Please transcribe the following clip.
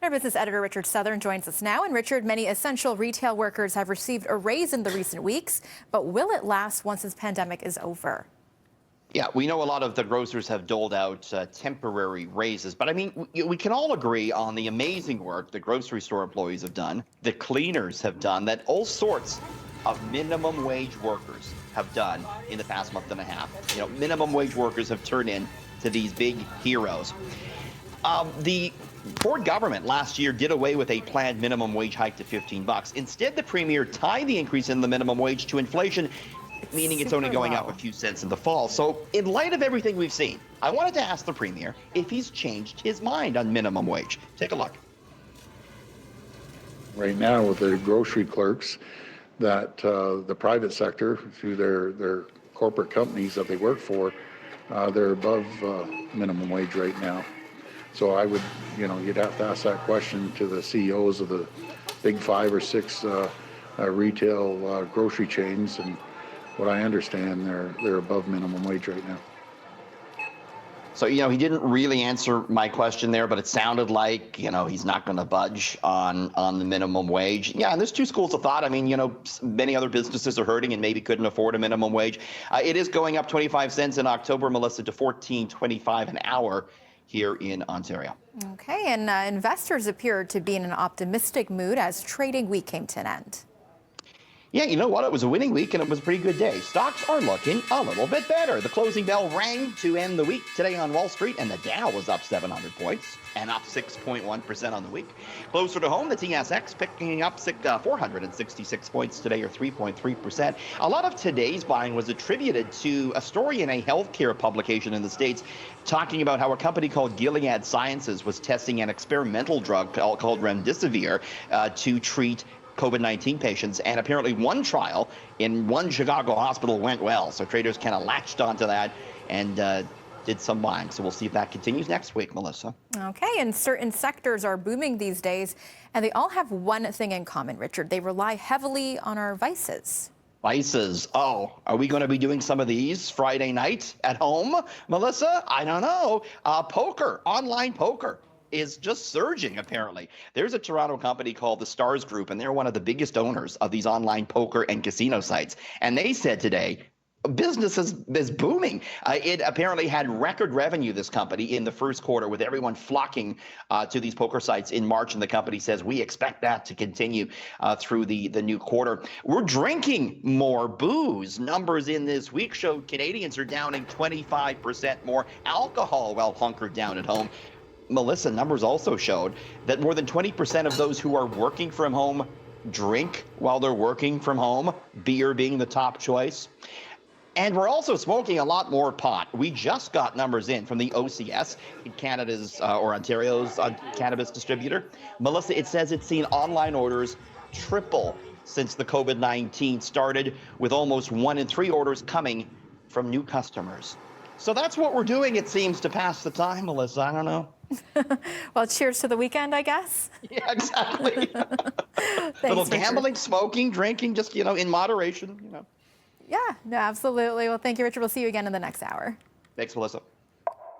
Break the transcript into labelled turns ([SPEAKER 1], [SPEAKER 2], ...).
[SPEAKER 1] Our business editor Richard Southern joins us now. And Richard, many essential retail workers have received a raise in the recent weeks, but will it last once this pandemic is over?
[SPEAKER 2] Yeah, we know a lot of the grocers have doled out temporary raises, but I mean, we can all agree on the amazing work the grocery store employees have done, the cleaners have done, that all sorts of minimum wage workers have done in the past month and a half. You know, minimum wage workers have turned into these big heroes. The Ford government last year did away with a planned minimum wage hike to $15. Instead, the premier tied the increase in the minimum wage to inflation, meaning it's only going up a few cents in the fall. So in light of everything we've seen, I wanted to ask the premier if he's changed his mind on minimum wage. Take a look.
[SPEAKER 3] Right now with the grocery clerks, that the private sector, through their corporate companies that they work for, they're above minimum wage right now. So I would, you'd have to ask that question to the CEOs of the big 5 or 6 retail grocery chains, and what I understand, they're above minimum wage right now.
[SPEAKER 2] So, he didn't really answer my question there, but it sounded like, he's not going to budge on the minimum wage. Yeah, and there's two schools of thought. I mean, many other businesses are hurting and maybe couldn't afford a minimum wage. It is going up 25 cents in October, Melissa, to $14.25 an hour here in Ontario.
[SPEAKER 1] Okay, and investors appeared to be in an optimistic mood as trading week came to an end.
[SPEAKER 2] Yeah, you know what? It was a winning week and it was a pretty good day. Stocks are looking a little bit better. The closing bell rang to end the week today on Wall Street, and the Dow was up 700 points and up 6.1% on the week. Closer to home, the TSX picking up 466 points today, or 3.3%. A lot of today's buying was attributed to a story in a healthcare publication in the States talking about how a company called Gilead Sciences was testing an experimental drug called remdesivir to treat COVID-19 patients, and apparently one trial in one Chicago hospital went well. So traders kind of latched onto that and did some buying. So we'll see if that continues next week, Melissa.
[SPEAKER 1] Okay, and certain sectors are booming these days, and they all have one thing in common, Richard. They rely heavily on our vices.
[SPEAKER 2] Vices. Oh, are we going to be doing some of these Friday night at home, Melissa? I don't know. Poker, online poker is just surging, apparently. There's a Toronto company called the Stars Group, and they're one of the biggest owners of these online poker and casino sites. And they said today, business is booming. It apparently had record revenue, this company, in the first quarter, with everyone flocking to these poker sites in March. And the company says, we expect that to continue through the new quarter. We're drinking more booze. Numbers in this week showed Canadians are downing 25% more alcohol while hunkered down at home. Melissa, numbers also showed that more than 20% of those who are working from home drink while they're working from home, beer being the top choice. And we're also smoking a lot more pot. We just got numbers in from the OCS, Canada's or Ontario's cannabis distributor. Melissa, it says it's seen online orders triple since the COVID-19 started, with almost 1 in 3 orders coming from new customers. So that's what we're doing, it seems, to pass the time, Melissa. I don't know.
[SPEAKER 1] Well, cheers to the weekend, I guess.
[SPEAKER 2] Yeah, exactly. Little gambling, smoking, drinking, just, in moderation,
[SPEAKER 1] Yeah, no, absolutely. Well, thank you, Richard. We'll see you again in the next hour.
[SPEAKER 2] Thanks, Melissa.